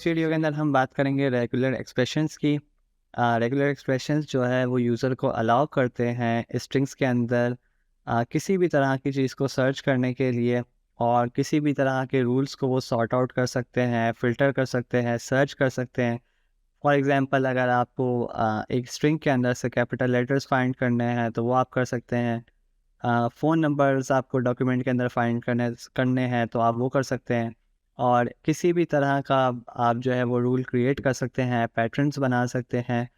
इस वीडियो के अंदर हम बात करेंगे रेगुलर एक्सप्रेशंस की। रेगुलर एक्सप्रेशंस जो है वो यूज़र को अलाउ करते हैं स्ट्रिंग्स के अंदर किसी भी तरह की चीज़ को सर्च करने के लिए, और किसी भी तरह के रूल्स को वो सॉर्ट आउट कर सकते हैं, फ़िल्टर कर सकते हैं, सर्च कर सकते हैं। फॉर एग्ज़ाम्पल, अगर आपको एक स्ट्रिंग के अंदर से कैपिटल लेटर्स फाइंड करने हैं तो वो आप कर सकते हैं। फ़ोन नंबर्स आपको डॉक्यूमेंट के अंदर फाइंड करने करने हैं तो आप वो कर सकते हैं। और किसी भी तरह का आप जो है वो रूल क्रिएट कर सकते हैं, पैटर्न्स बना सकते हैं,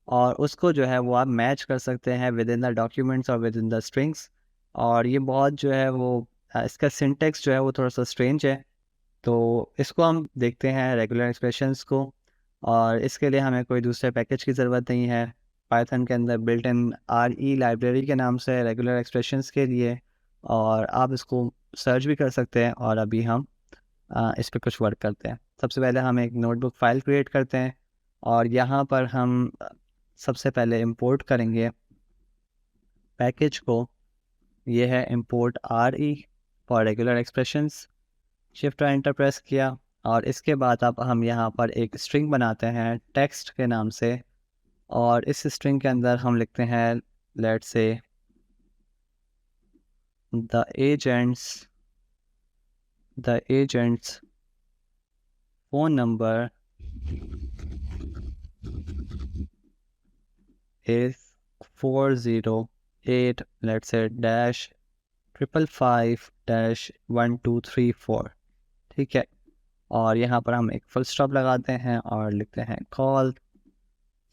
और उसको जो है वो आप मैच कर सकते हैं विद इन द डॉक्यूमेंट्स और विद इन द स्ट्रिंग्स। और ये बहुत जो है वो इसका सिंटेक्स जो है वो थोड़ा सा स्ट्रेंज है। तो इसको हम देखते हैं रेगुलर एक्सप्रेशंस को, और इसके लिए हमें कोई दूसरे पैकेज की ज़रूरत नहीं है। पाइथन के अंदर बिल्ट इन RE लाइब्रेरी के नाम से रेगुलर एक्सप्रेशंस के लिए, और आप इसको सर्च भी कर सकते हैं। और अभी हम इस पे कुछ वर्क करते हैं। सबसे पहले हम एक नोटबुक फ़ाइल क्रिएट करते हैं, और यहाँ पर हम सबसे पहले इंपोर्ट करेंगे पैकेज को। ये है import RE for regular expressions. Shift और एंटर प्रेस किया, और इसके बाद अब हम यहाँ पर एक स्ट्रिंग बनाते हैं टेक्स्ट के नाम से, और इस स्ट्रिंग के अंदर हम लिखते हैं let's say the agents phone number is 408 let's say dash 555 dash 1234। ठीक है, और यहाँ पर हम एक फुल स्टॉप लगाते हैं और लिखते हैं कॉल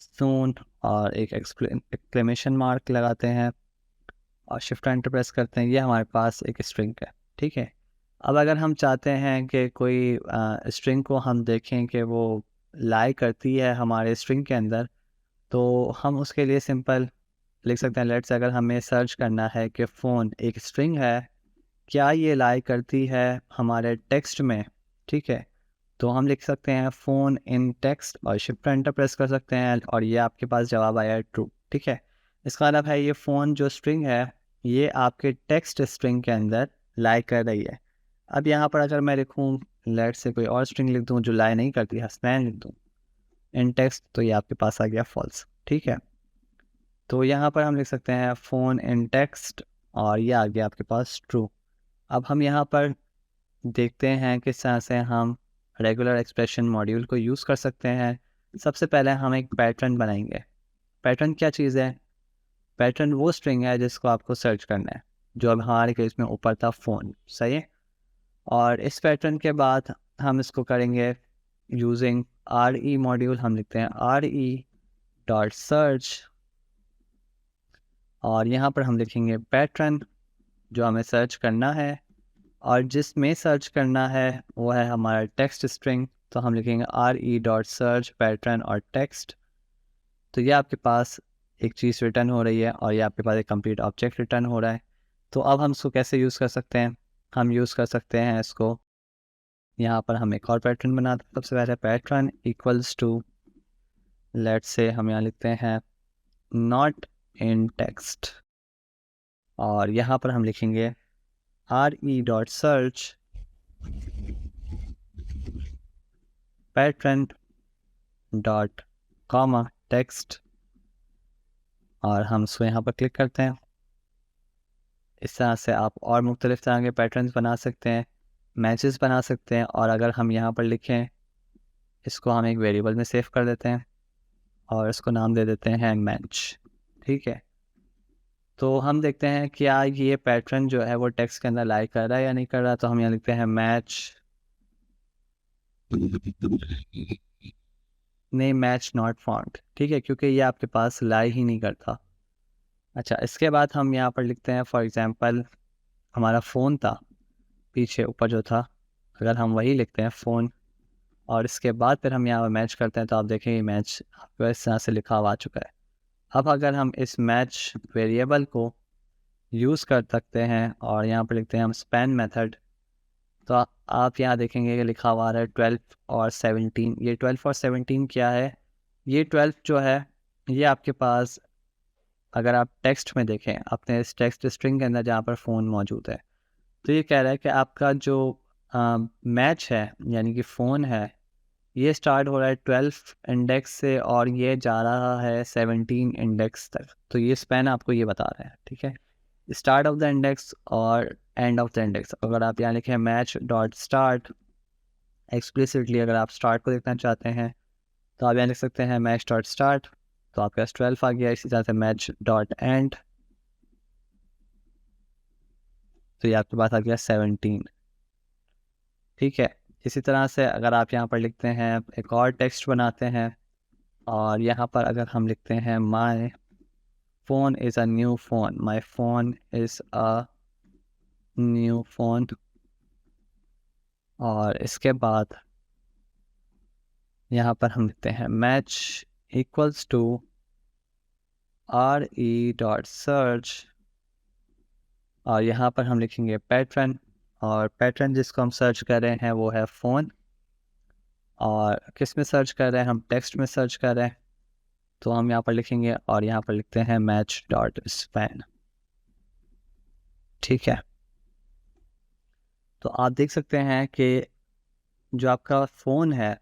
सून, और एक एक्सक्लेमेशन मार्क लगाते हैं, और शिफ्ट एंटर प्रेस करते हैं। ये हमारे पास एक स्ट्रिंग है। ठीक है, अब अगर हम चाहते हैं कि कोई स्ट्रिंग को हम देखें कि वो लाई करती है हमारे स्ट्रिंग के अंदर, तो हम उसके लिए सिंपल लिख सकते हैं लेट्स, अगर हमें सर्च करना है कि फ़ोन एक स्ट्रिंग है, क्या ये लाई करती है हमारे टेक्स्ट में। ठीक है, तो हम लिख सकते हैं फ़ोन इन टेक्स्ट, और शिफ्ट एंटर प्रेस कर सकते हैं, और ये आपके पास जवाब आया ट्रू। ठीक है, इसका मतलब है ये फ़ोन जो स्ट्रिंग है ये आपके टेक्स्ट स्ट्रिंग के अंदर लाई कर रही है। अब यहाँ पर अगर मैं लिखूँ लेट्स से कोई और स्ट्रिंग लिख दूँ जो लाई नहीं करती, हसनैन लिख दूँ इन टेक्स्ट, तो ये आपके पास आ गया फॉल्स। ठीक है, तो यहाँ पर हम लिख सकते हैं फ़ोन इन टेक्स्ट, और ये आ गया आपके पास ट्रू। अब हम यहाँ पर देखते हैं किस तरह से हम रेगुलर एक्सप्रेशन मॉड्यूल को यूज़ कर सकते हैं। सबसे पहले हम एक पैटर्न बनाएंगे। पैटर्न क्या चीज़ है? पैटर्न वो स्ट्रिंग है जिसको आपको सर्च करना है, जो अब हमारे केस में ऊपर था फ़ोन। सही है, और इस पैटर्न के बाद हम इसको करेंगे यूजिंग RE मॉड्यूल। हम लिखते हैं RE डॉट सर्च, और यहाँ पर हम लिखेंगे पैटर्न जो हमें सर्च करना है, और जिसमें सर्च करना है वो है हमारा टेक्स्ट स्ट्रिंग। तो हम लिखेंगे RE डॉट सर्च पैटर्न और टेक्स्ट। तो ये आपके पास एक चीज़ रिटर्न हो रही है, और ये आपके पास एक कंप्लीट ऑब्जेक्ट रिटर्न हो रहा है। तो अब हम इसको कैसे यूज़ कर सकते हैं? हम यूज़ कर सकते हैं इसको, यहाँ पर हम एक और पैटर्न बनाते हैं। सबसे पहले pattern equals to let's say हम यहाँ लिखते हैं नॉट इन टेक्स्ट, और यहाँ पर हम लिखेंगे RE dot search pattern dot comma text, और हम इसको यहाँ पर क्लिक करते हैं। इस तरह से आप और मुख्तलिफ़ तरह के पैटर्न्स बना सकते हैं, मैचेस बना सकते हैं। और अगर हम यहाँ पर लिखें, इसको हम एक वेरिएबल में सेव कर देते हैं, और इसको नाम दे देते हैं मैच। ठीक है, तो हम देखते हैं क्या ये पैटर्न जो है वो टेक्स्ट के अंदर लाई कर रहा है या नहीं कर रहा। तो हम यहाँ लिखते हैं मैच नहीं, मैच नॉट फाउंड। ठीक है, क्योंकि ये आपके पास लाई ही नहीं करता। अच्छा, इसके बाद हम यहाँ पर लिखते हैं फॉर एग्ज़ाम्पल हमारा फ़ोन था पीछे ऊपर जो था, अगर हम वही लिखते हैं फ़ोन, और इसके बाद फिर हम यहाँ पर मैच करते हैं, तो आप देखेंगे मैच आपको इस तरह से लिखा हुआ आ चुका है। अब अगर हम इस मैच वेरिएबल को यूज़ कर सकते हैं, और यहाँ पर लिखते हैं हम स्पैन मेथड, तो आप यहाँ देखेंगे कि लिखा हुआ है 12 और 17। ये 12 और 17 क्या है? ये 12 जो है ये आपके पास, अगर आप टेक्स्ट में देखें अपने इस टेक्स्ट स्ट्रिंग के अंदर जहाँ पर फ़ोन मौजूद है, तो ये कह रहा है कि आपका जो मैच है यानी कि फ़ोन है, ये स्टार्ट हो रहा है 12 इंडेक्स से और ये जा रहा है 17 इंडेक्स तक। तो ये स्पैन आपको ये बता रहा है, ठीक है। स्टार्ट ऑफ द इंडेक्स और एंड ऑफ द इंडेक्स, अगर आप यहाँ लिखें मैच डॉट स्टार्ट, एक्सप्लिसिटली अगर आप स्टार्ट को देखना चाहते हैं तो आप यहाँ लिख सकते हैं मैच डॉट स्टार्ट, तो आपके पास 12 आ गया। इसी तरह से मैच डॉट एंड, तो ये आपके पास आ गया 17, ठीक है। इसी तरह से अगर आप यहाँ पर लिखते हैं, एक और टेक्स्ट बनाते हैं और यहाँ पर अगर हम लिखते हैं my phone is a new phone, my phone is a new phone, और इसके बाद यहाँ पर हम लिखते हैं मैच इक्वल्स टू re.search, और यहाँ पर हम लिखेंगे पैटर्न, और पैटर्न जिसको हम सर्च कर रहे हैं वो है फ़ोन, और किस में सर्च कर रहे हैं, हम टेक्स्ट में सर्च कर रहे हैं, तो हम यहाँ पर लिखेंगे और यहाँ पर लिखते हैं मैच डॉट स्पैन, ठीक है। तो आप देख सकते हैं कि जो आपका फ़ोन है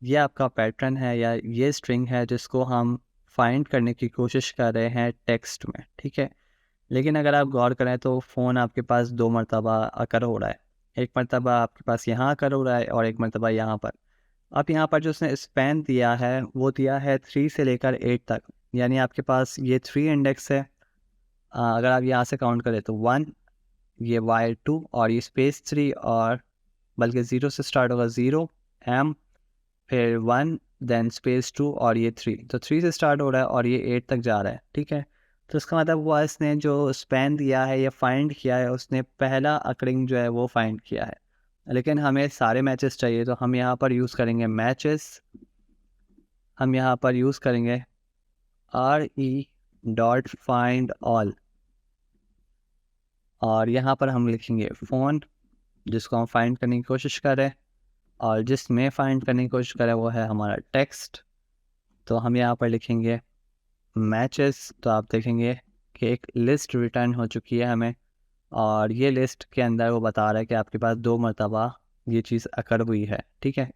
ये आपका पैटर्न है या ये स्ट्रिंग है जिसको हम फाइंड करने की कोशिश कर रहे हैं टेक्स्ट में, ठीक है। लेकिन अगर आप गौर करें तो फ़ोन आपके पास 2 मरतबा अकर हो रहा है, एक मरतबा आपके पास यहाँ अकर हो रहा है और एक मरतबा यहाँ पर। अब यहाँ पर जो उसने स्पैन दिया है वो दिया है 3 से लेकर 8 तक, यानी आपके पास ये 3 इंडेक्स है। अगर आप यहाँ से काउंट करें तो 1, ये y2 और ये स्पेस 3, और बल्कि 0 से स्टार्ट होगा, 0 m फिर 1 देन स्पेस 2 और ये 3, तो 3 से स्टार्ट हो रहा है और ये 8 तक जा रहा है, ठीक है। तो इसका मतलब हुआ इसने जो स्पैन दिया है या फाइंड किया है उसने पहला अकरिंग जो है वो फाइंड किया है। लेकिन हमें सारे मैचेस चाहिए तो हम यहाँ पर यूज़ करेंगे मैचेस, हम यहाँ पर यूज़ करेंगे re.findAll, और यहाँ पर हम लिखेंगे फ़ोन जिसको हम फाइंड करने की कोशिश कर रहे हैं, और जिसमें फाइंड करने की कोशिश करें वो है हमारा टेक्स्ट, तो हम यहाँ पर लिखेंगे मैचेस। तो आप देखेंगे कि एक लिस्ट रिटर्न हो चुकी है हमें, और ये लिस्ट के अंदर वो बता रहा है कि आपके पास 2 मरतबा ये चीज़ अकर हुई है, ठीक है।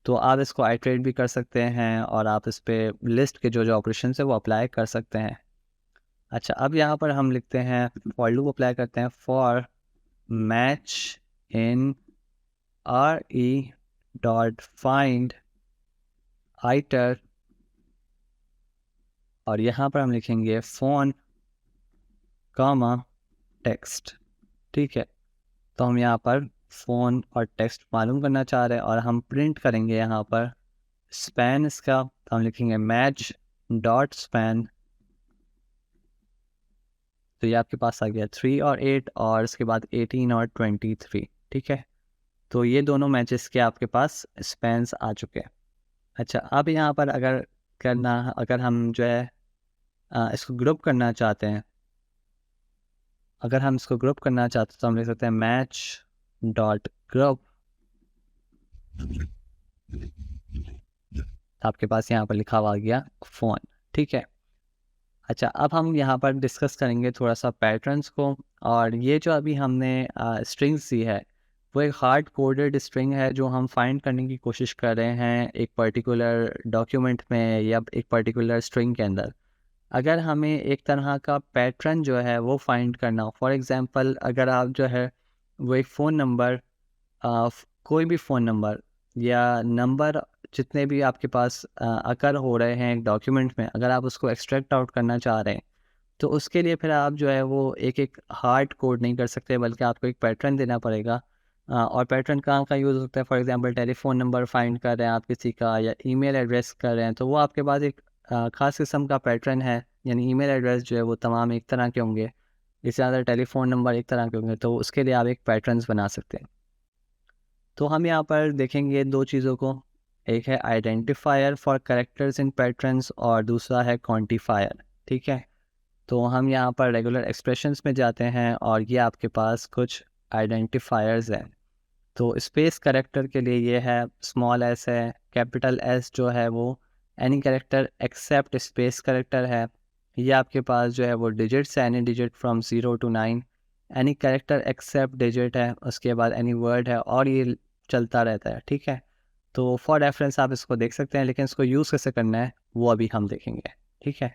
तो आप इसको आइट्रेट भी कर सकते हैं और आप इस पर लिस्ट के जो जो ऑपरेशन है वो अप्लाई कर सकते हैं। अच्छा, अब यहाँ पर हम लिखते हैं फॉर लूप अप्लाई करते हैं, फॉर मैच इन re.find आइटर, और यहाँ पर हम लिखेंगे फ़ोन कॉमा टेक्स्ट, ठीक है। तो हम यहाँ पर फ़ोन और टेक्स्ट मालूम करना चाह रहे हैं और हम प्रिंट करेंगे यहाँ पर स्पैन इसका, तो हम लिखेंगे मैच डॉट स्पैन, तो ये आपके पास आ गया 3 और 8 और इसके बाद 18 और 23, ठीक है। तो ये दोनों मैचेस के आपके पास स्पैन्स आ चुके हैं। अच्छा, अब यहाँ पर अगर हम जो है इसको ग्रुप करना चाहते हैं, अगर हम इसको ग्रुप करना चाहते हैं तो हम लिख सकते हैं मैच डॉट ग्रुप, आपके पास यहाँ पर लिखा हुआ गया फ़ोन, ठीक है। अच्छा, अब हम यहाँ पर डिस्कस करेंगे थोड़ा सा पैटर्न्स को, और ये जो अभी हमने स्ट्रिंग्स दी है वो एक हार्ड कोडेड स्ट्रिंग है जो हम फाइंड करने की कोशिश कर रहे हैं एक पर्टिकुलर डॉक्यूमेंट में या एक पर्टिकुलर स्ट्रिंग के अंदर। अगर हमें एक तरह का पैटर्न जो है वो फाइंड करना हो, फॉर एग्ज़ाम्पल अगर आप जो है वो एक फ़ोन नंबर, कोई भी फ़ोन नंबर या नंबर जितने भी आपके पास अकर हो रहे हैं एक डॉक्यूमेंट में, अगर आप उसको एक्सट्रैक्ट आउट करना चाह रहे हैं तो उसके लिए फिर आप जो है वो एक एक हार्ड कोड नहीं कर सकते बल्कि आपको एक पैटर्न देना पड़ेगा। और पैटर्न कहाँ का यूज़ होता है, for example telephone number find कर रहे हैं आप किसी का, या ईमेल एड्रेस कर रहे हैं, तो वो आपके पास एक ख़ास किस्म का पैटर्न है, यानी ईमेल एड्रेस जो है वो तमाम एक तरह के होंगे, इससे ज़्यादा टेलीफोन नंबर एक तरह के होंगे, तो उसके लिए आप एक पैटर्न्स बना सकते हैं। तो हम यहाँ पर देखेंगे दो चीज़ों को, एक है identifier for characters in patterns और दूसरा है क्वांटिफायर, ठीक है। तो हम यहाँ पर रेगुलर एक्सप्रेशंस में जाते हैं और ये आपके पास कुछ आइडेंटिफायर्स हैं। तो स्पेस कैरेक्टर के लिए ये है स्मॉल एस है, कैपिटल एस जो है वो any character except space character है, ये आपके पास जो है वो डिजिट्स है, any digit from 0 to 9, any character except digit है, उसके बाद एनी वर्ड है, और ये चलता रहता है, ठीक है। तो फॉर रेफरेंस आप इसको देख सकते हैं, लेकिन इसको यूज़ कैसे करना है वो अभी हम देखेंगे। ठीक है,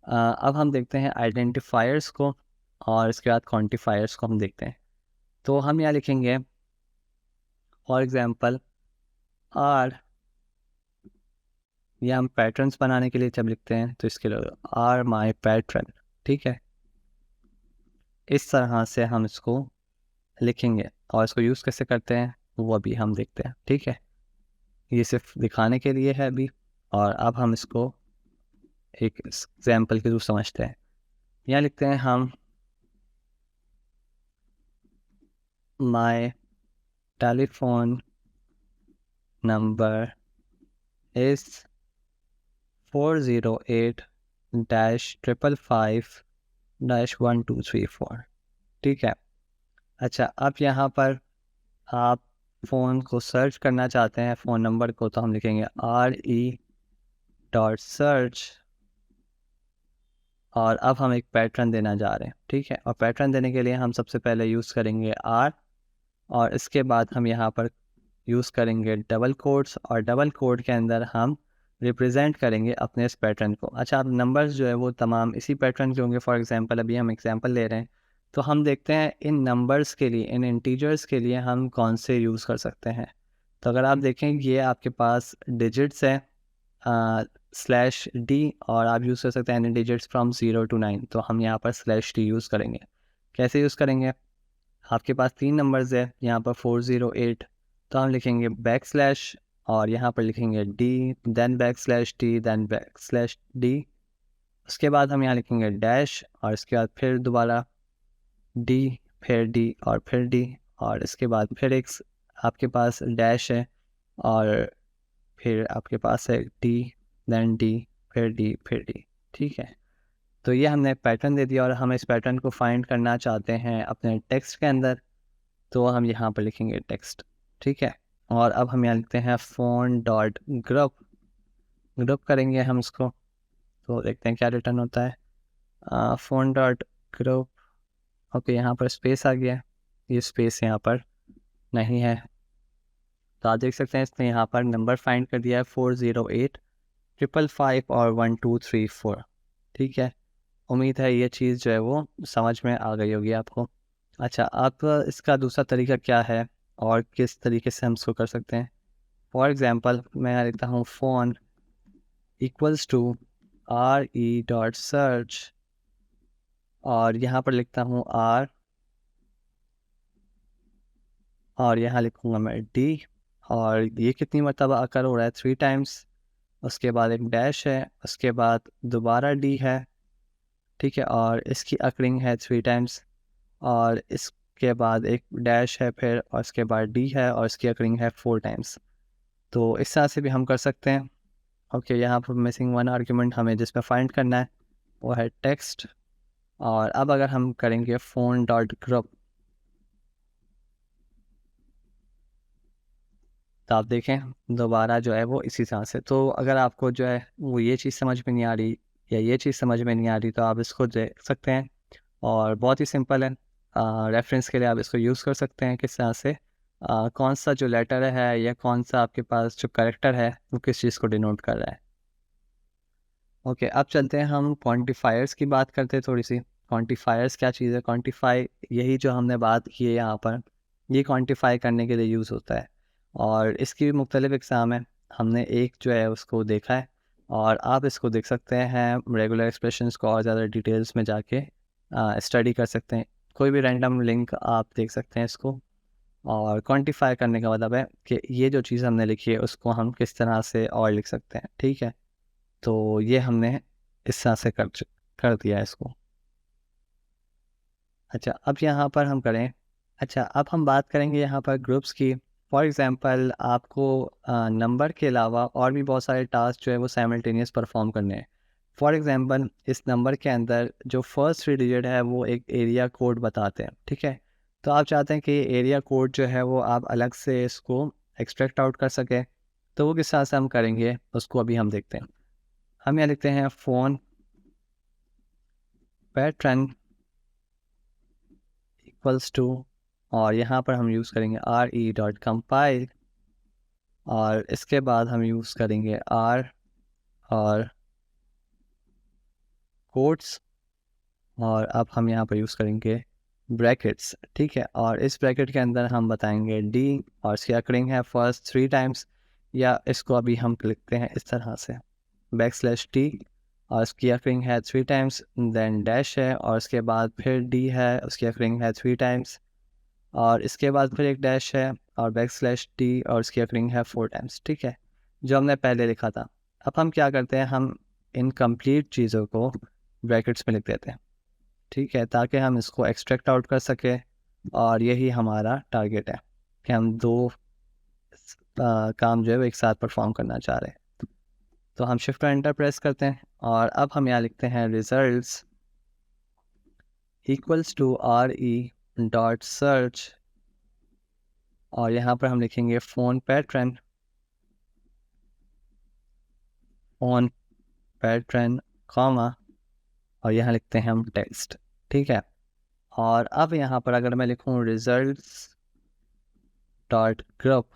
अब हम देखते हैं आइडेंटिफायर्स को और इसके बाद क्वांटिफायर्स को हम देखते हैं। तो हम यहाँ लिखेंगे फॉर एग्जांपल आर, ये हम पैटर्न्स बनाने के लिए जब लिखते हैं तो इसके लिए आर माई पैटर्न। ठीक है, इस तरह से हम इसको लिखेंगे और इसको यूज़ कैसे करते हैं वो अभी हम देखते हैं। ठीक है, ये सिर्फ दिखाने के लिए है अभी, और अब हम इसको एक एग्जाम्पल के थ्रू समझते हैं। यहाँ लिखते हैं हम माई टेलीफोन नंबर इज़ 408-555-1234। ठीक है, अच्छा अब यहाँ पर आप फ़ोन को सर्च करना चाहते हैं, फ़ोन नंबर को, तो हम लिखेंगे RE.search और अब हम एक पैटर्न देना जा रहे हैं। ठीक है, और पैटर्न देने के लिए हम सबसे पहले यूज़ करेंगे R और इसके बाद हम यहाँ पर यूज़ करेंगे डबल कोट्स और डबल कोट के अंदर हम रिप्रेजेंट करेंगे अपने इस पैटर्न को। अच्छा, अब नंबर्स जो है वो तमाम इसी पैटर्न के होंगे। फॉर एग्जांपल अभी हम एग्जांपल ले रहे हैं, तो हम देखते हैं इन नंबर्स के लिए, इन इंटीजर्स के लिए हम कौन से यूज़ कर सकते हैं। तो अगर आप देखें ये आपके पास डिजिट्स है /d और आप यूज़ कर सकते हैं एनी डिजिट्स फ्रॉम 0 to 9, तो हम यहाँ पर /d यूज़ करेंगे। कैसे यूज़ करेंगे, आपके पास 3 नंबर्स है यहाँ पर 408, तो हम लिखेंगे बैकस्लैश और यहाँ पर लिखेंगे d, then /d, then /d, उसके बाद हम यहाँ लिखेंगे डैश और इसके बाद फिर दोबारा d, फिर d और फिर d, और इसके बाद फिर एक आपके पास डैश है और फिर आपके पास है d, देन d, फिर d, फिर d। ठीक है, तो ये हमने एक पैटर्न दे दिया और हम इस पैटर्न को फाइंड करना चाहते हैं अपने टेक्स्ट के अंदर, तो हम यहाँ पर लिखेंगे टेक्स्ट। ठीक है, और अब हम यहाँ लिखते हैं फ़ोन डॉट ग्रुप, ग्रुप करेंगे हम इसको, तो देखते हैं क्या रिटर्न होता है। फ़ोन डॉट ग्रुप, ओके, यहाँ पर स्पेस आ गया, ये स्पेस यहाँ पर नहीं है, तो आप देख सकते हैं इसने यहाँ पर नंबर फाइंड कर दिया है 408-555 और 1234। ठीक है, उम्मीद है ये चीज़ जो है वो समझ में आ गई होगी आपको। अच्छा, अब इसका दूसरा तरीका क्या है और किस तरीके से हम इसको कर सकते हैं। फॉर एग्ज़ाम्पल मैं यहाँ लिखता हूँ फ़ोन इक्वल्स टू RE.search और यहाँ पर लिखता हूँ R और यहाँ लिखूँगा मैं D, और ये कितनी मरतबा अकर हो रहा है, 3 टाइम्स, उसके बाद एक डैश है, उसके बाद दोबारा D है। ठीक है, और इसकी अकरिंग है 3 टाइम्स और इसके बाद एक डैश है फिर, और इसके बाद D है और इसकी अकरिंग है 4 टाइम्स। तो इस तरह से भी हम कर सकते हैं। ओके, यहाँ पर मिसिंग 1 आर्ग्यूमेंट हमें जिसमें फाइंड करना है वो है टेक्स्ट, और अब अगर हम करेंगे फ़ोन डॉट ग्रुप, तो आप देखें दोबारा जो है वो इसी तरह से। तो अगर आपको जो है वो ये चीज़ समझ में नहीं आ रही या ये चीज़ समझ में नहीं आ रही, तो आप इसको देख सकते हैं और बहुत ही सिंपल है। रेफरेंस के लिए आप इसको यूज़ कर सकते हैं किस तरह से कौन सा जो लेटर है या कौन सा आपके पास जो करेक्टर है वो किस चीज़ को डिनोट कर रहा है। ओके, अब चलते हैं हम क्वांटिफायर्स की बात करते हैं थोड़ी सी। क्वांटिफायर्स क्या चीज़ है, क्वांटिफाई यही जो हमने बात की है यहाँ पर, ये क्वांटिफाई करने के लिए यूज़ होता है और इसकी भी मुख्तलिफ इक़साम है। हमने एक जो है उसको देखा है और आप इसको देख सकते हैं रेगुलर एक्सप्रेशंस को और ज़्यादा डिटेल्स में जाके स्टडी कर सकते हैं। कोई भी रैंडम लिंक आप देख सकते हैं इसको, और क्वांटिफाई करने का मतलब है कि ये जो चीज़ हमने लिखी है उसको हम किस तरह से और लिख सकते हैं। ठीक है, तो ये हमने इस तरह से कर दिया इसको। अच्छा, अब यहाँ पर हम करें, अच्छा अब हम बात करेंगे यहाँ पर ग्रुप्स की। फॉर एग्ज़ाम्पल आपको नंबर के अलावा और भी बहुत सारे टास्क जो है वो साइमल्टेनियस परफॉर्म करने हैं। फॉर एग्ज़ाम्पल इस नंबर के अंदर जो फर्स्ट 3 डिजिट है वो एक एरिया कोड बताते हैं। ठीक है, तो आप चाहते हैं कि एरिया कोड जो है वो आप अलग से इसको एक्सट्रैक्ट आउट कर सकें, तो वो किस तरह से हम करेंगे उसको अभी हम देखते हैं। हम यहाँ लिखते हैं फ़ोन पैटर्न इक्वल्स टू, और यहाँ पर हम यूज़ करेंगे RE.compile और इसके बाद हम यूज़ करेंगे आर और कोट्स, और अब हम यहाँ पर यूज़ करेंगे ब्रैकेट्स, ठीक है। और इस ब्रैकेट के अंदर हम बताएंगे डी, और इसकी अकरिंग है फर्स्ट 3 टाइम्स, या इसको अभी हम लिखते हैं इस तरह से \t, और इसकी अकरिंग है 3 टाइम्स, देन डैश है, और इसके बाद फिर डी है, उसकी अकरिंग है 3 टाइम्स, और इसके बाद फिर एक डैश है और \t, और इसकी अकरिंग है 4 टाइम्स, ठीक है, जो हमने पहले लिखा था। अब हम क्या करते हैं, हम इनकम्प्लीट चीज़ों को ब्रैकेट्स में लिख देते हैं, ठीक है, ताकि हम इसको एक्सट्रैक्ट आउट कर सकें, और यही हमारा टारगेट है कि हम दो काम जो है वो एक साथ परफॉर्म करना चाह रहे हैं। तो हम शिफ्ट और एंटर प्रेस करते हैं, और अब हम यहाँ लिखते हैं रिजल्ट्स इक्वल्स टू re.search, और यहाँ पर हम लिखेंगे फ़ोन पैटर्न कॉमा, और यहाँ लिखते हैं हम टेक्स्ट, ठीक है। और अब यहाँ पर अगर मैं लिखूँ रिजल्ट्स डॉट ग्रुप,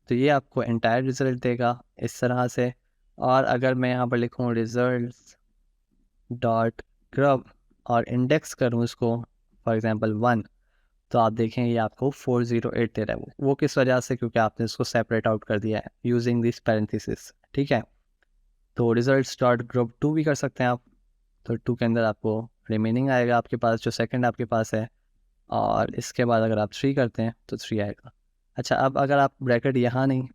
तो ये आपको एंटायर रिजल्ट देगा इस तरह से। और अगर मैं यहाँ पर लिखूँ रिजल्ट्स डॉट ग्रुप और इंडेक्स करूँ इसको फॉर एग्जांपल 1, तो आप देखें ये आपको 408 दे रहा है। वो किस वजह से, क्योंकि आपने इसको सेपरेट आउट कर दिया है यूजिंग दिस पैरेंथेसिस, ठीक है। तो रिजल्ट्स डॉट ग्रुप 2 भी कर सकते हैं आप, तो 2 के अंदर आपको रिमेनिंग आएगा आपके पास, जो सेकंड आपके पास है, और इसके बाद अगर आप 3 करते हैं तो 3 आएगा। अच्छा, अब अगर आप ब्रैकेट यहाँ नहीं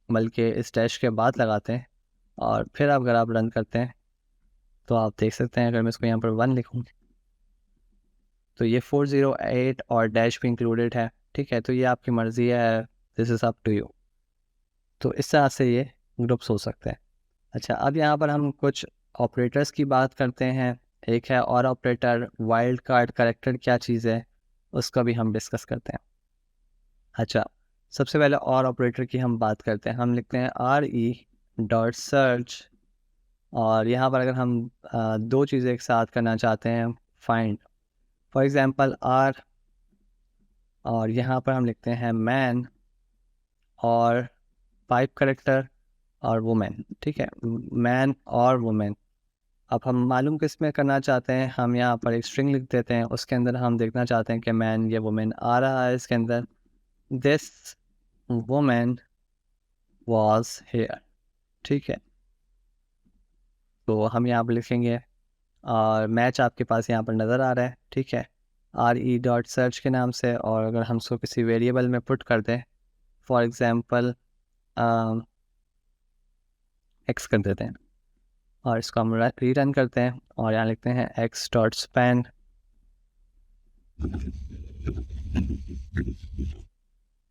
बल्कि इस डैश के बाद लगाते हैं, और फिर अगर आप रन करते हैं, तो आप देख सकते हैं अगर मैं इसको यहाँ पर 1 लिखूँ तो ये 408 और डैश भी इंक्लूडेड है, ठीक है। तो ये आपकी मर्ज़ी है, this is up to you. तो इस तरह से ये ग्रुप्स हो सकते हैं। अच्छा, अब यहाँ पर हम कुछ ऑपरेटर्स की बात करते हैं। एक है और ऑपरेटर, वाइल्ड कार्ड कैरेक्टर क्या चीज़ है उसका भी हम डिस्कस करते हैं। अच्छा, सबसे पहले और ऑपरेटर की हम बात करते हैं। हम लिखते हैं re.search, और यहाँ पर अगर हम दो चीज़ें एक साथ करना चाहते हैं, फाइंड फॉर एग्जांपल आर, और यहाँ पर हम लिखते हैं मैन और पाइप करेक्टर और वुमेन, ठीक है, मैन और वुमेन। अब हम मालूम किस में करना चाहते हैं, हम यहाँ पर एक स्ट्रिंग लिख देते हैं, उसके अंदर हम देखना चाहते हैं कि मैन या वुमेन आ रहा है इसके अंदर, दिस वुमेन वॉज हेयर, ठीक है। तो हम यहाँ पर लिखेंगे, और मैच आपके पास यहाँ पर नज़र आ रहा है, ठीक है, re.search के नाम से। और अगर हम उसको किसी वेरिएबल में पुट कर दें, फॉर एग्ज़ाम्पल x कर देते हैं, और इसको हम रीरन करते हैं, और यहाँ लिखते हैं x.span,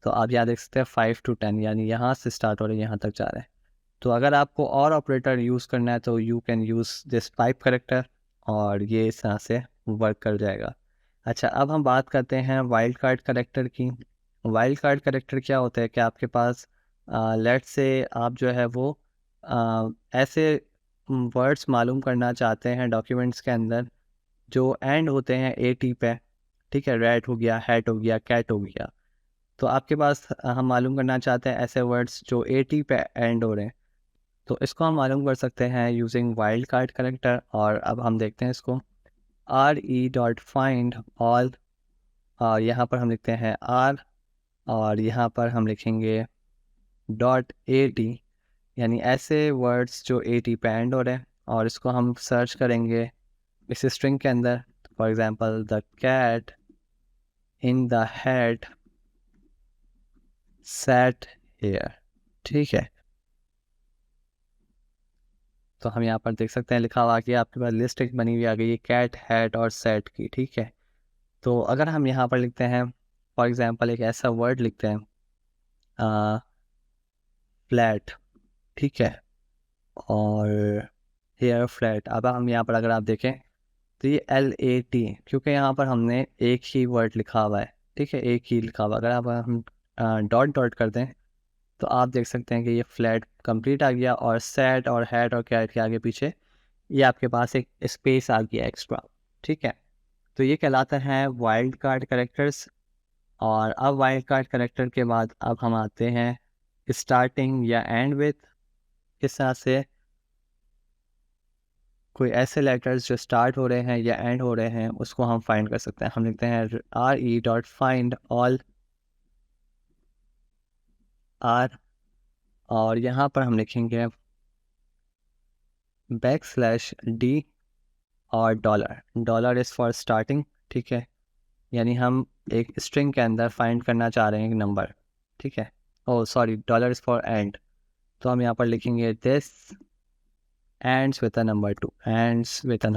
तो आप यहाँ देख सकते हैं 5 to 10, यानी यहाँ से स्टार्ट हो रहे हैं यहाँ तक जा रहे हैं। तो अगर आपको और ऑपरेटर यूज़ करना है तो you can use this pipe character, और ये इस तरह से वर्क कर जाएगा। अच्छा, अब हम बात करते हैं वाइल्ड कार्ड करेक्टर की। वाइल्ड कार्ड करेक्टर क्या होता है कि आपके पास लेट से आप जो है वो ऐसे वर्ड्स मालूम करना चाहते हैं डॉक्यूमेंट्स के अंदर जो एंड होते हैं AT पे, ठीक है, रैट हो गया, हैट हो गया, कैट हो गया। तो आपके पास हम मालूम करना चाहते हैं ऐसे वर्ड्स जो AT पे एंड हो रहे हैं, तो इसको हम मालूम कर सकते हैं यूजिंग वाइल्ड कार्ड करेक्टर। और अब हम देखते हैं इसको re.find all, और यहाँ पर हम लिखते हैं r, और यहाँ पर हम लिखेंगे .at, यानी ऐसे वर्ड्स जो AT पे एंड हो रहे हैं, और इसको हम सर्च करेंगे इस स्ट्रिंग के अंदर, for example the cat in the head sat here, ठीक है। तो हम यहाँ पर देख सकते हैं लिखा हुआ कि आपके पास लिस्ट एक बनी हुई आ गई है कैट, हैट और सेट की, ठीक है। तो अगर हम यहाँ पर लिखते हैं फॉर एग्जांपल एक ऐसा वर्ड लिखते हैं फ्लैट, ठीक है, और हेयर फ्लैट। अब हम यहाँ पर अगर आप देखें तो ये LAT, क्योंकि यहाँ पर हमने एक ही वर्ड लिखा हुआ है, ठीक है, एक ही लिखा हुआ। अगर आप हम डॉट डॉट कर दें तो आप देख सकते हैं कि ये फ्लैट कंप्लीट आ गया, और सेट और हैट और कैट के आगे पीछे ये आपके पास एक स्पेस आ गया एक्स्ट्रा, ठीक है। तो ये कहलाता है वाइल्ड कार्ड कैरेक्टर्स, और अब वाइल्ड कार्ड कैरेक्टर के बाद अब हम आते हैं स्टार्टिंग या एंड विथ। इस तरह से कोई ऐसे लेटर्स जो स्टार्ट हो रहे हैं या एंड हो रहे हैं उसको हम फाइंड कर सकते हैं। हम लिखते हैं re.find all r, और यहाँ पर हम लिखेंगे \d और डॉलर इज़ फॉर स्टार्टिंग, ठीक है। यानी हम एक स्ट्रिंग के अंदर फाइंड करना चाह रहे हैं एक नंबर, ठीक है। Oh sorry, dollar is for and, तो हम यहाँ पर लिखेंगे this ends with a number 2, ends with a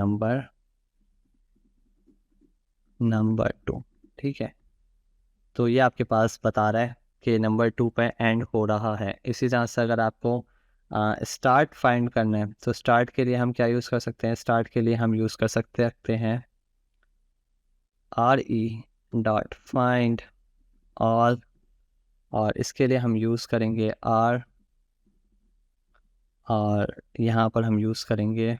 number 2, ठीक है। तो ये आपके पास बता रहा है कि नंबर 2 पे एंड हो रहा है। इसी तरह से अगर आपको स्टार्ट फाइंड करना है तो स्टार्ट के लिए हम क्या यूज़ कर सकते हैं? स्टार्ट के लिए हम यूज़ कर सकते हैं re.find all, और इसके लिए हम यूज़ करेंगे r, और यहाँ पर हम यूज़ करेंगे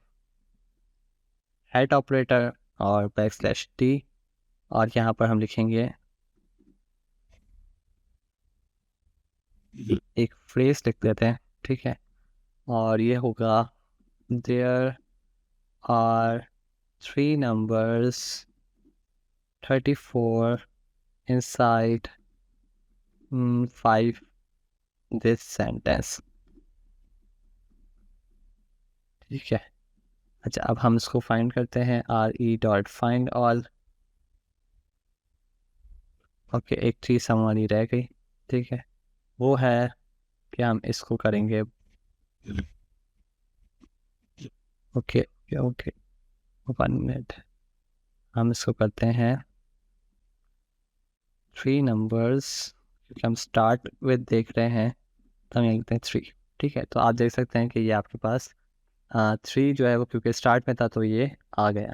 ऑपरेटर और \t, और यहाँ पर हम लिखेंगे एक फ्रेज लिख देते हैं, ठीक है। और ये होगा there are 3 numbers 34 inside 5 this sentence, ठीक है। अच्छा, अब हम इसको फाइंड करते हैं re.find all। ओके, एक चीज़ हमारी रह गई, ठीक है, वो है कि हम इसको करेंगे ओके ओके ओके 1 मिनट, हम इसको करते हैं 3 numbers, क्योंकि हम स्टार्ट विद देख रहे हैं तो हम लिखते हैं 3, ठीक है। तो आप देख सकते हैं कि ये आपके पास 3 जो है वो क्योंकि स्टार्ट में था तो ये आ गया।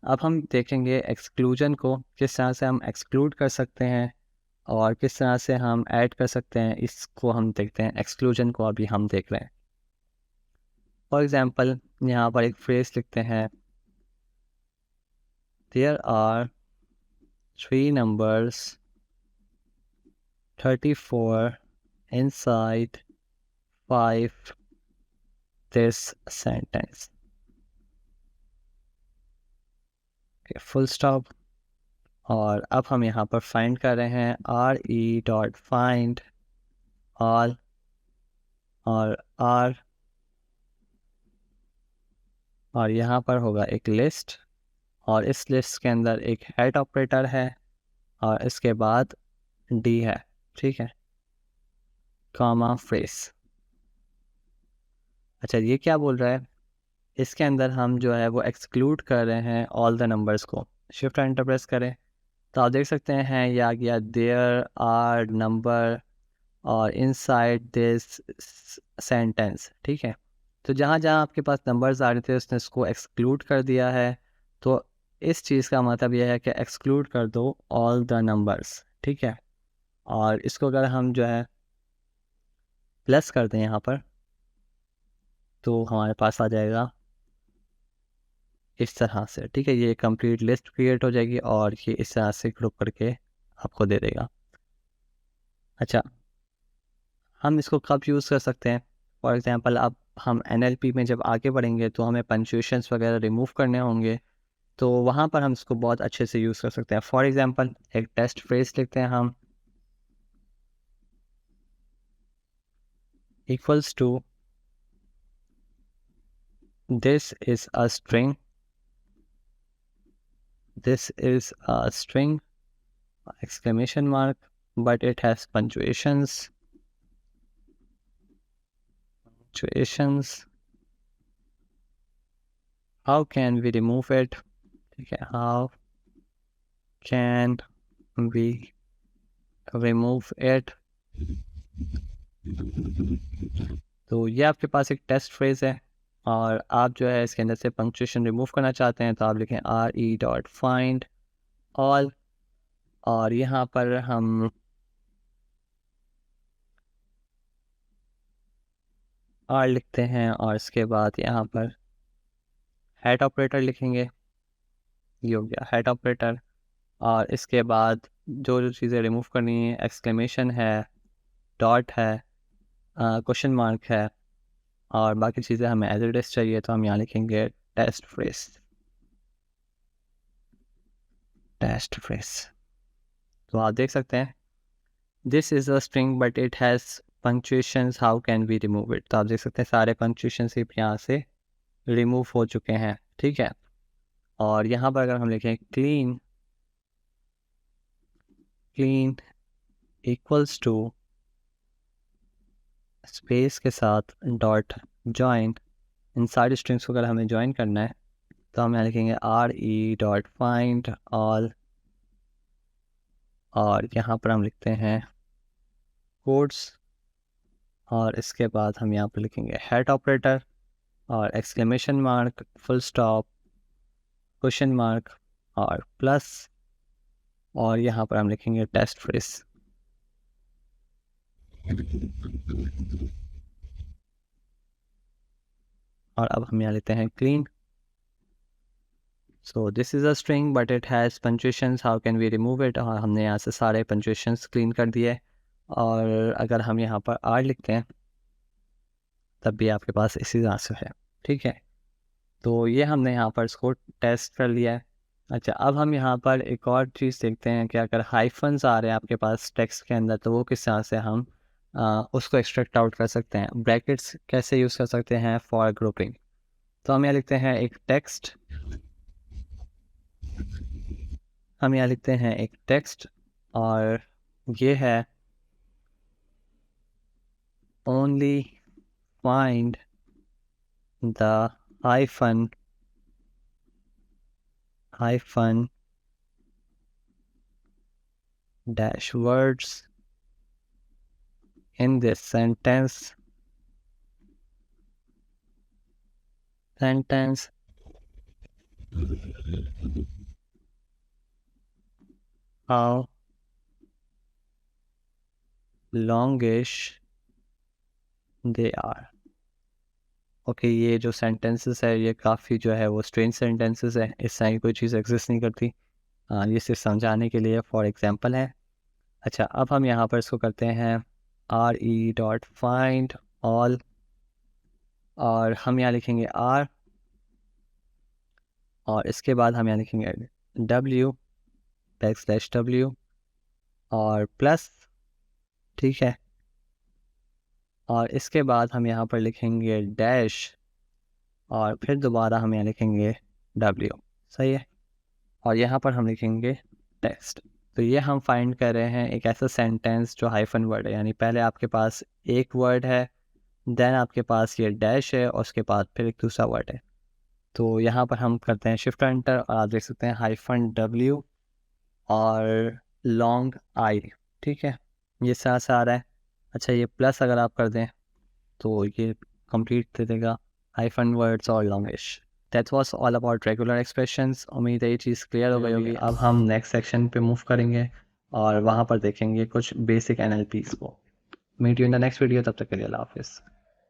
अब हम देखेंगे एक्सक्लूजन को, किस तरह से हम एक्सक्लूड कर सकते हैं और किस तरह से हम ऐड कर सकते हैं, इसको हम देखते हैं। एक्सक्लूजन को अभी हम देख रहे हैं। फॉर एग्ज़ाम्पल यहाँ पर एक फ्रेज लिखते हैं there are 3 numbers 34 inside 5 this sentence, full stop. और अब हम यहाँ पर फाइंड कर रहे हैं re.find all, और r, और यहाँ पर होगा एक लिस्ट, और इस लिस्ट के अंदर एक हेड ऑपरेटर है और इसके बाद d है, ठीक है, कॉमा फ्रेज। अच्छा, ये क्या बोल रहा है? इसके अंदर हम जो है वो एक्सक्लूड कर रहे हैं ऑल द नंबर्स को। शिफ्ट एंटर प्रेस करें तो आप देख सकते हैं ये आ गया देयर आर नंबर और इनसाइड दिस सेंटेंस, ठीक है। तो जहाँ जहाँ आपके पास नंबर्स आ रहे थे उसने इसको एक्सक्लूड कर दिया है। तो इस चीज़ का मतलब यह है कि एक्सक्लूड कर दो ऑल द नंबर्स, ठीक है। और इसको अगर हम जो है प्लस कर दें यहाँ पर तो हमारे पास आ जाएगा इस तरह से, ठीक है। ये कंप्लीट लिस्ट क्रिएट हो जाएगी और ये इस तरह से ग्रुप करके आपको दे देगा। अच्छा, हम इसको कब यूज़ कर सकते हैं? फॉर एग्ज़ाम्पल अब हम NLP में जब आगे बढ़ेंगे तो हमें पंक्चुएशंस वगैरह रिमूव करने होंगे, तो वहाँ पर हम इसको बहुत अच्छे से यूज़ कर सकते हैं। फॉर एग्ज़ाम्पल एक टेस्ट फ्रेज लिखते हैं हम equals to this is a string, this is a string exclamation mark, but it has punctuations, how can we remove it, ठीक है, how can we remove it। तो ये आपके पास एक टेस्ट फ्रेज है और आप जो है इसके अंदर से पंक्चुएशन रिमूव करना चाहते हैं तो आप लिखें re.find all, और यहाँ पर हम r लिखते हैं और इसके बाद यहाँ पर हेड ऑपरेटर लिखेंगे। ये हो गया हेड ऑपरेटर। और इसके बाद जो जो चीज़ें रिमूव करनी है, एक्सक्लेमेशन है, डॉट है, क्वेश्चन मार्क है, और बाकी चीज़ें हमें एज इट इज़ चाहिए, तो हम यहाँ लिखेंगे टेस्ट फ्रेज। टेस्ट फ्रेज, तो आप देख सकते हैं this is a string but it has punctuations, how can we remove it. तो आप देख सकते हैं सारे पंक्चुएशंस यहाँ से रिमूव हो चुके हैं, ठीक है। और यहाँ पर अगर हम लिखें clean, clean equals to space के साथ डॉट जॉइन, इन सारी स्ट्रिंग्स को अगर हमें ज्वाइन करना है तो हम यहाँ लिखेंगे re.find all, और यहाँ पर हम लिखते हैं कोड्स, और इसके बाद हम यहाँ पर लिखेंगे हेड ऑपरेटर और exclamation mark, full stop, question mark और प्लस, और यहाँ पर हम लिखेंगे टेस्ट फ्रेज। और अब हम यहाँ लेते हैं clean, so this is a string but it has punctuations, how can we remove it. और हमने यहाँ से सारे पंक्चुएशंस क्लीन कर दिए। और अगर हम यहाँ पर आर लिखते हैं तब भी आपके पास इसी आंसर है, ठीक है। तो ये हमने यहाँ पर इसको टेस्ट कर लिया है। अच्छा, अब हम यहाँ पर एक और चीज़ देखते हैं कि अगर हाइफन्स आ रहे हैं आपके पास टेक्स्ट के अंदर, तो वो किस तरह से हम उसको एक्सट्रैक्ट आउट कर सकते हैं। ब्रैकेट्स कैसे यूज़ कर सकते हैं फॉर ग्रुपिंग। तो हम यहाँ लिखते हैं एक टेक्स्ट, हम यहाँ लिखते हैं एक टेक्स्ट, और ये है only find the hyphen dash words in this sentence how longish they are। Okay, ये जो सेंटेंसेस है ये काफ़ी जो है वो स्ट्रेंज सेंटेंसेस है, इस तरह की कोई चीज़ एग्जिस्ट नहीं करती। ये सिर्फ समझाने के लिए फॉर एग्जांपल है। अच्छा, अब हम यहाँ पर इसको करते हैं re.find all, और हम यहाँ लिखेंगे r, और इसके बाद हम यहाँ लिखेंगे w और प्लस, ठीक है। और इसके बाद हम यहाँ पर लिखेंगे डैश, और फिर दोबारा हम यहाँ लिखेंगे w, सही है। और यहाँ पर हम लिखेंगे टेक्स्ट। तो ये हम फाइंड कर रहे हैं एक ऐसा सेंटेंस जो हाइफन वर्ड है, यानी पहले आपके पास एक वर्ड है, देन आपके पास ये डैश है, और उसके बाद फिर एक दूसरा वर्ड है। तो यहाँ पर हम करते हैं शिफ्ट एंटर, और आप देख सकते हैं -w और लॉन्ग आई, ठीक है, ये साथ से आ रहा है। अच्छा, ये प्लस अगर आप कर दें तो ये कंप्लीट दे देगा हाइफन वर्ड्स और longish. That was all about regular expressions. उम्मीद है ये चीज़ क्लियर हो गई होगी। अब हम नेक्स्ट सेक्शन पे मूव करेंगे और वहाँ पर देखेंगे कुछ बेसिक NLPs को। Meet you in the next video, तब तक के लिए अल्लाह हाफिज़।